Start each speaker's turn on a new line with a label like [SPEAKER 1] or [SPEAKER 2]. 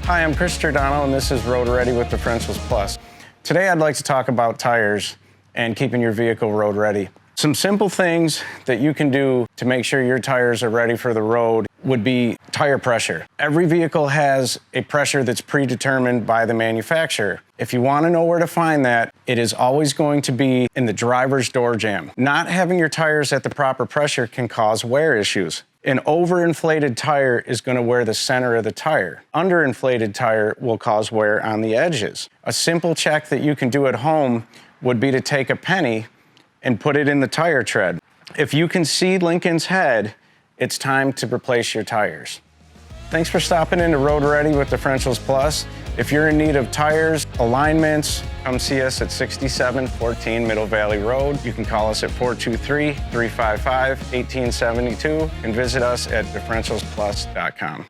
[SPEAKER 1] Hi, I'm Chris Giordano, and this is Road Ready with differentials-plus. Today I'd like to talk about tires and keeping your vehicle road ready. Some simple things that you can do to make sure your tires are ready for the road would be tire pressure. Every vehicle has a pressure that's predetermined by the manufacturer. If you want to know where to find that, it is always going to be in the driver's door jamb. Not having your tires at the proper pressure can cause wear issues. An overinflated tire is going to wear the center of the tire. Underinflated tire will cause wear on the edges. A simple check that you can do at home would be to take a penny and put it in the tire tread. If you can see Lincoln's head, it's time to replace your tires. Thanks for stopping into Road Ready with differentials-plus. If you're in need of tires, alignments, come see us at 6714 Middle Valley Road. You can call us at 423-355-1872 and visit us at differentials-plus.com.